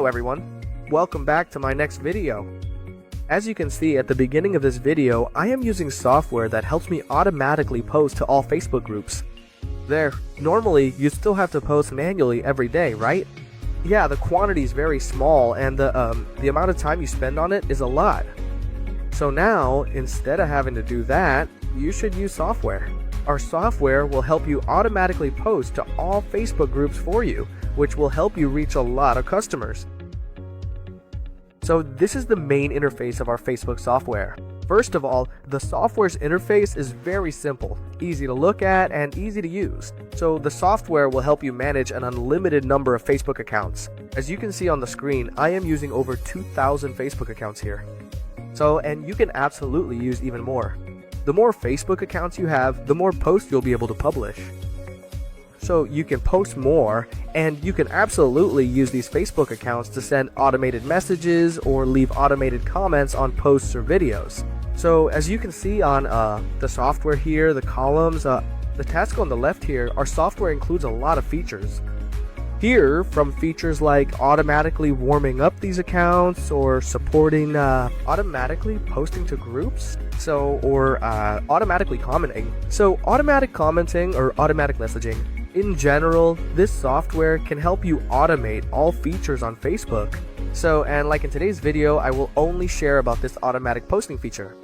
Hello everyone, welcome back to my next video. As you can see at the beginning of this video, I am using software that helps me automatically post to all Facebook groups. Normally you still have to post manually every day, right? Yeah, the quantity is very small and the amount of time you spend on it is a lot. So now, instead of having to do that, you should use software. Our software will help you automatically post to all Facebook groups for you, which will help you reach a lot of customers. So this is the main interface of our Facebook software. First of all, the software's interface is very simple, easy to look at, and easy to use. So the software will help you manage an unlimited number of Facebook accounts. As you can see on the screen, I am using over 2,000 Facebook accounts here. And you can absolutely use even more. The more Facebook accounts you have, the more posts you'll be able to publish. So you can post more, and you can absolutely use these Facebook accounts to send automated messages or leave automated comments on posts or videos. So as you can see on the software here, the columns, the task on the left here, our software includes a lot of features. Here, from features like automatically warming up these accounts or supporting automatically posting to groups, or automatically commenting. So automatic commenting or automatic messaging. In general, this software can help you automate all features on Facebook. And like in today's video, I will only share about this automatic posting feature.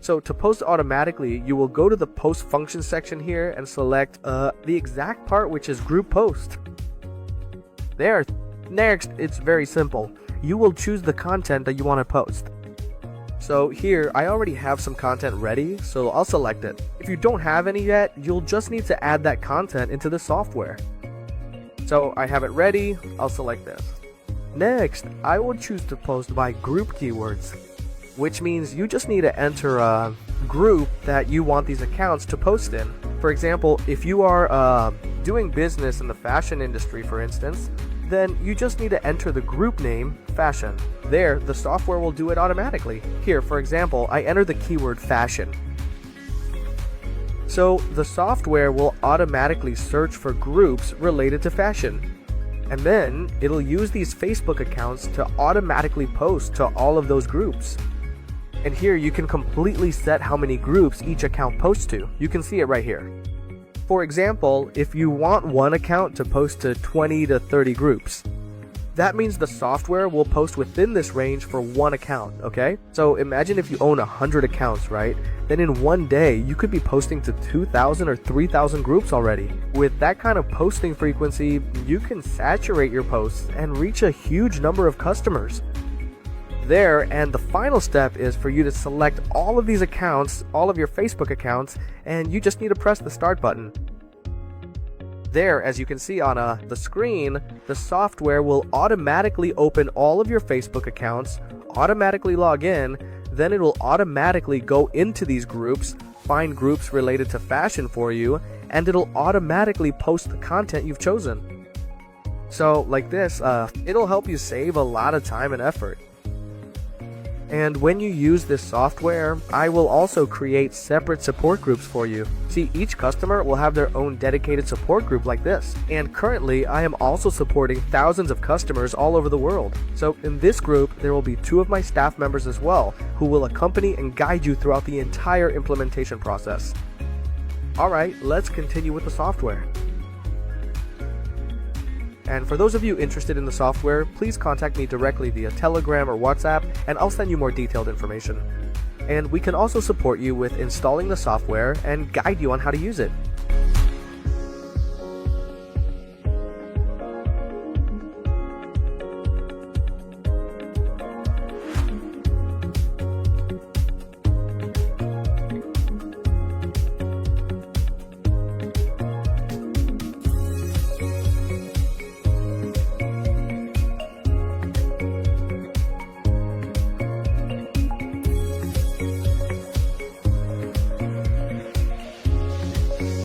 So to post automatically, you will go to the post function section here and select the exact part, which is group post. Next, it's very simple. You will choose the content that you want to post. So here, I already have some content ready, so I'll select it. If you don't have any yet, you'll just need to add that content into the software. So I have it ready, I'll select this. Next, I will choose to post by group keywords, which means you just need to enter a group that you want these accounts to post in. For example, if you are doing business in the fashion industry, for instance, then you just need to enter the group name, fashion. The software will do it automatically. Here, for example, I enter the keyword fashion. So the software will automatically search for groups related to fashion. And then it'll use these Facebook accounts to automatically post to all of those groups. And here you can completely set how many groups each account posts to. You can see it right here. For example, if you want one account to post to 20 to 30 groups, that means the software will post within this range for one account, okay? So imagine if you own 100 accounts, right? Then in one day, you could be posting to 2,000 or 3,000 groups already. With that kind of posting frequency, you can saturate your posts and reach a huge number of customers. And the final step is for you to select all of these accounts, all of your Facebook accounts, and you just need to press the start button. As you can see on the screen, the software will automatically open all of your Facebook accounts, automatically log in, then it will automatically go into these groups, find groups related to fashion for you, and it'll automatically post the content you've chosen. So like this, it'll help you save a lot of time and effort. And when you use this software, I will also create separate support groups for you. See, each customer will have their own dedicated support group like this. And currently, I am also supporting thousands of customers all over the world. So in this group, there will be 2 of my staff members as well, who will accompany and guide you throughout the entire implementation process. Alright, let's continue with the software. And for those of you interested in the software, please contact me directly via Telegram or WhatsApp, and I'll send you more detailed information. And we can also support you with installing the software and guide you on how to use it.